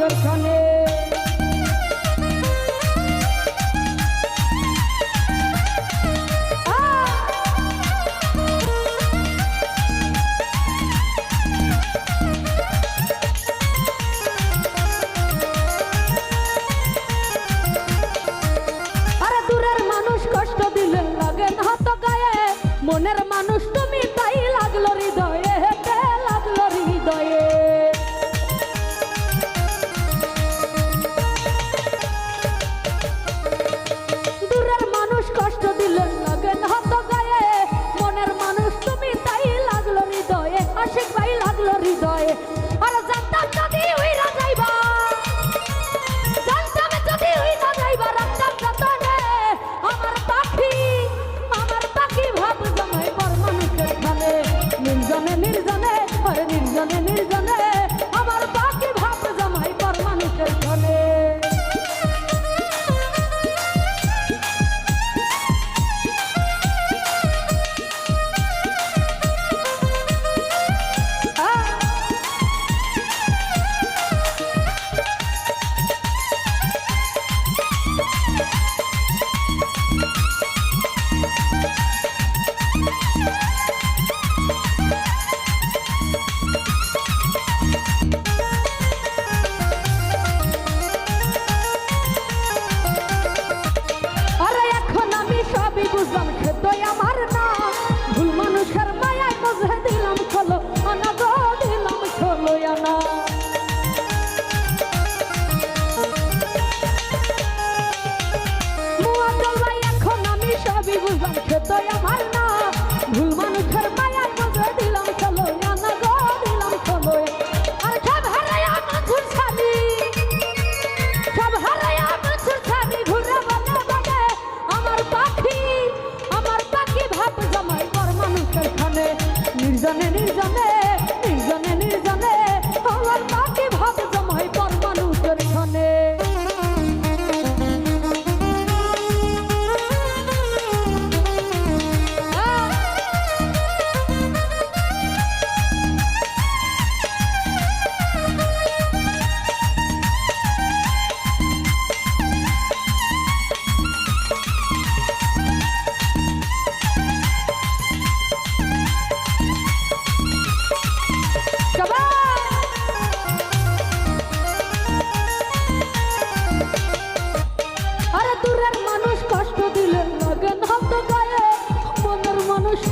মানুষের খানে। মনের মানুষ তুমি তাই লাগলো হৃদয়ে, লাগলো হৃদয়ে। দূরের মানুষ কষ্ট দিলে লাগে হাত গায়ে, মনের মানুষ তুমি তাই লাগলো হৃদয়ে, আশিক ভাই লাগলো হৃদয়ে। আর জানতাম যদি উইরা যাইবা, জানতাম যদি উইরা যাইবা, রাখতাম যতনে আমার পাখি ভাব জমাই পর মানুষের খানে। নির্জনে নির্জনে আর নির্জনে নির্জনে আমার পাখি ভাব জমাই পর মানুষের খানে। বুঝলাম খেতই আমার না, ভুল মানুষের মায়ায় বুঝে দিলাম খোলো আনা গো, দিলাম খোলো আনা। মুয়া জলবাই এখন আমি সবই বুঝলাম খেতই আমার না, ভুল মানুষের মায়ায় বুঝে দিলাম খোলো আনা গো, দিলাম খোলো। আর সব হারায়া মধুর ছানি, সব হারায়া মধুর ছানি ঘুরে বলে বলে আমার পাখি ভাব জমাই পর মানুষের খানে। নির্জনে নির্জনে নির্জনে নির্জনে আমার পাখি ভাব জমাই পর মানুষের খানে।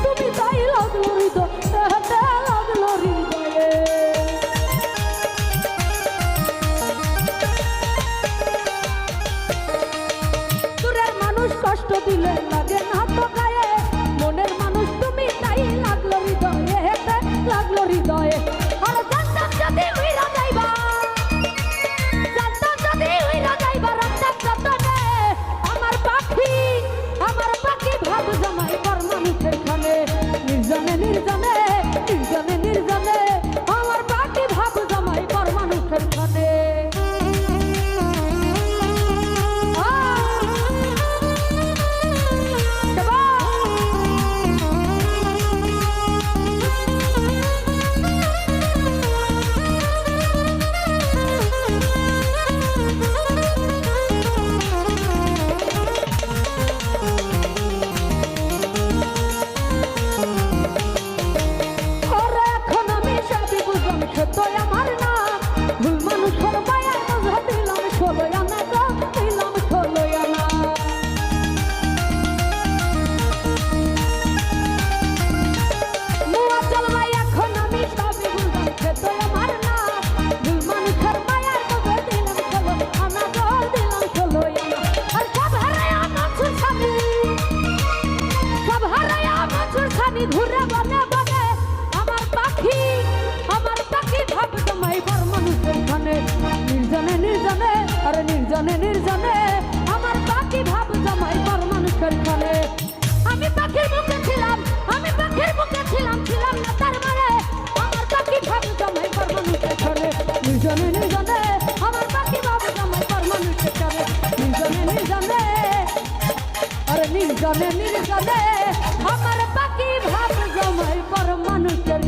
তুমি তাই লাগলো হৃদয়ে, লাগলো হৃদয়ে। দূরের মানুষ কষ্ট দিলে লাগে না তো গায়ে, মনের মানুষ তুমি তাই লাগলো হৃদয়ে, লাগলো হৃদয়ে। আর জানতাম যদি উইরা যাইবা, জানতাম যদি উইরা যাইবা, রাখতাম যতনে আমার পাখি ভাব জমাই পর মানুষের খানে। নির্জনে নির্জনে নির্জনে নির্জনে আমার পাখি ভাব জমাই পর মানুষের খানে। খেতই আমার না, ভুল মানুষের মায়া বুঝে দিলাম ষোলো আনা গো, দিলাম ষোলো আনা। মুয়া জলবাই এখন আমি সবই বুঝলাম খেতই আমার না, ভুল মানুষের মায়া বুঝে দিলাম ষোলো আনা গো, দিলাম ষোলো আনা। আর সব হারায়া মধুর ছানি, সব হারায়া মধুর ছানি ঘুরে বলে বলে আমার পাখি ভাব জমাই পর মানুষের খানে। নির্জনে নির্জনে আর নির্জনে নির্জনে আমার পাখি ভাব জমাই পর মানুষের খানে। আমি পাখির মুখে ছিলাম, আমি পাখির মুখে ছিলাম, ছিলাম না তার মানে আমার পাখি ভাব জমাই পর মানুষের খানে। নির্জনে নির্জনে আমার পাখি ভাব জমাই পর মানুষের খানে। নির্জনে নির্জনে আর নির্জনে নির্জনে আমার পাখি ভাব জমাই পর মানুষের